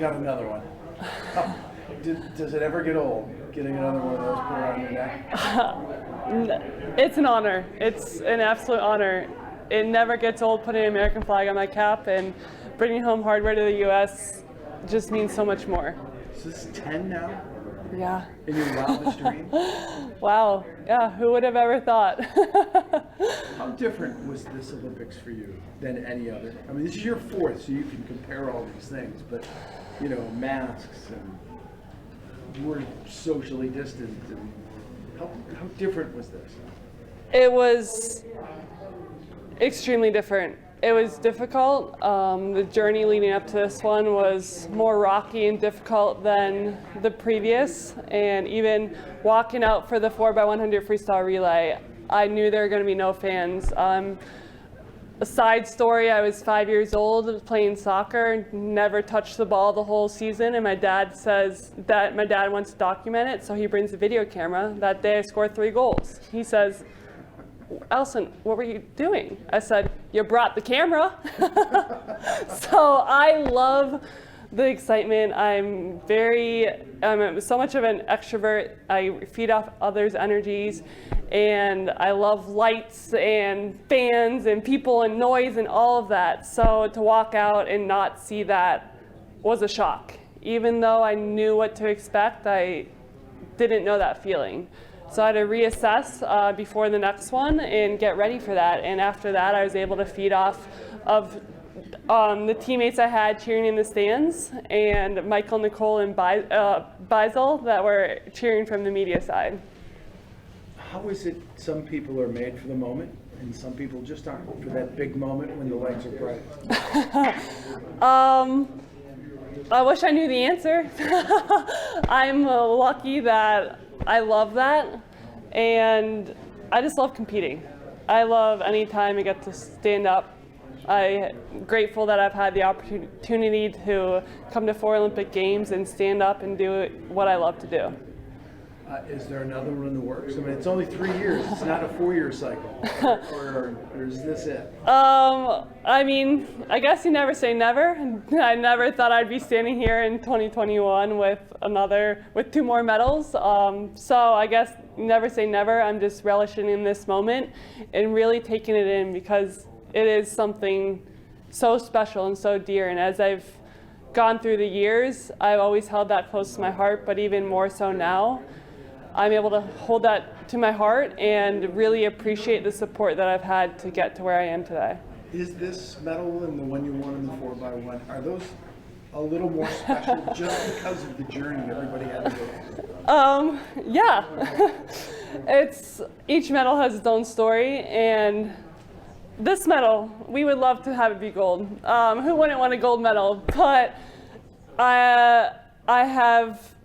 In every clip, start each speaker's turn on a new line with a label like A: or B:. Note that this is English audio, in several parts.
A: got another one. Oh, does it ever get old, getting another one of those put around your neck?
B: It's an honor. It's an absolute honor. It never gets old putting an American flag on my cap, and bringing home hardware to the U.S. just means so much more.
A: So this is 10 now?
B: Yeah.
A: In your wildest dreams?
B: Wow. Yeah, who would have ever thought?
A: How different was this Olympics for you than any other? I mean, this is your fourth, so you can compare all these things, but, you know, masks and we're socially distant. And how different was this?
B: It was extremely different. It was difficult. The journey leading up to this one was more rocky and difficult than the previous. And even walking out for the 4x100 freestyle relay, I knew there were going to be no fans. A side story, I was 5 years old, playing soccer, never touched the ball the whole season, and my dad says that my dad wants to document it, so he brings a video camera. That day I scored 3 goals. He says, Allison, what were you doing? I said, you brought the camera. So I love the excitement. I'm so much of an extrovert. I feed off others' energies, and I love lights and fans and people and noise and all of that. So to walk out and not see that was a shock. Even though I knew what to expect, I didn't know that feeling. So I had to reassess before the next one and get ready for that. And after that, I was able to feed off of the teammates I had cheering in the stands, and Michael, Nicole, and Beisel that were cheering from the media side.
A: How is it some people are made for the moment and some people just aren't for that big moment when the lights are bright?
B: I wish I knew the answer. I'm lucky that I love that, and I just love competing. I love any time I get to stand up. I'm grateful that I've had the opportunity to come to 4 Olympic Games and stand up and do what I love to do.
A: Is there another one in the works? I mean, it's only 3 years. It's not a 4-year cycle. Or is this it?
B: I mean, I guess you never say never. I never thought I'd be standing here in 2021 with 2 more medals. So I guess never say never. I'm just relishing in this moment and really taking it in, because it is something so special and so dear. And as I've gone through the years, I've always held that close to my heart, but even more so now, I'm able to hold that to my heart and really appreciate the support that I've had to get to where I am today.
A: Is this medal and the one you won in the 4x1, are those a little more special just because of the journey everybody had to go through?
B: Yeah. Each medal has its own story, and this medal, we would love to have it be gold. Who wouldn't want a gold medal? But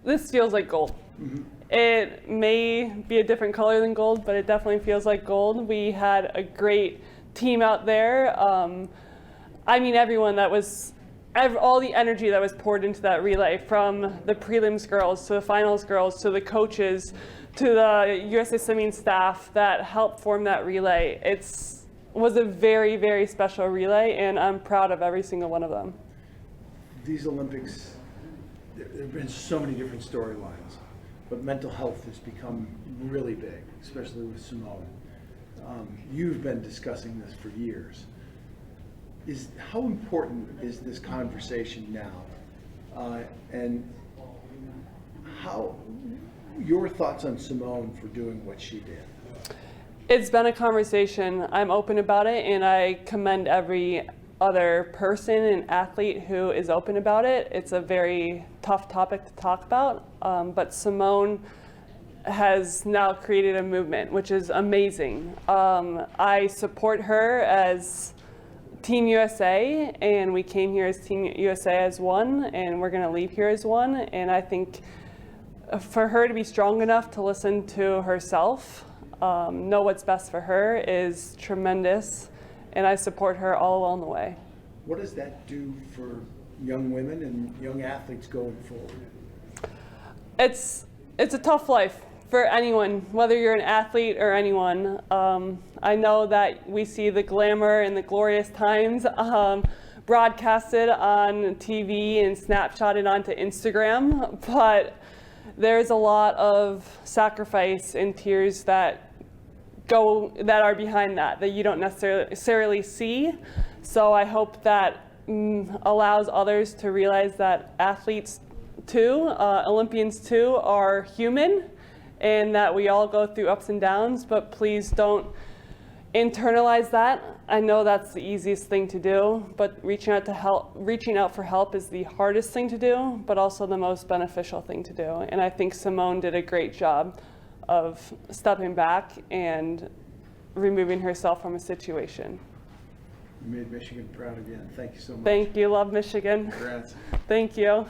B: this feels like gold. Mm-hmm. It may be a different color than gold, but it definitely feels like gold. We had a great team out there. I mean, everyone that was, all the energy that was poured into that relay, from the prelims girls to the finals girls to the coaches to the USA Swimming staff that helped form that relay. It was a very, very special relay, and I'm proud of every single one of them.
A: These Olympics, there have been so many different storylines, but mental health has become really big, especially with Simone. You've been discussing this for years. How important is this conversation now? And how your thoughts on Simone for doing what she did?
B: It's been a conversation. I'm open about it, and I commend every other person and athlete who is open about it. It's a very tough topic to talk about, but Simone has now created a movement, which is amazing. I support her as Team USA, and we came here as Team USA as one, and we're going to leave here as one. And I think for her to be strong enough to listen to herself, know what's best for her, is tremendous, and I support her all along the way.
A: What does that do for young women and young athletes going forward?
B: It's a tough life for anyone, whether you're an athlete or anyone. I know that we see the glamour and the glorious times, broadcasted on TV and snapshotted onto Instagram, but there's a lot of sacrifice and tears that are behind that you don't necessarily see. So I hope that allows others to realize that athletes too, Olympians too, are human, and that we all go through ups and downs, but please don't internalize that. I know that's the easiest thing to do, but reaching out for help is the hardest thing to do, but also the most beneficial thing to do. And I think Simone did a great job of stepping back and removing herself from a situation.
A: You made Michigan proud again. Thank you so much.
B: Thank you. Love Michigan.
A: Congrats.
B: Thank you.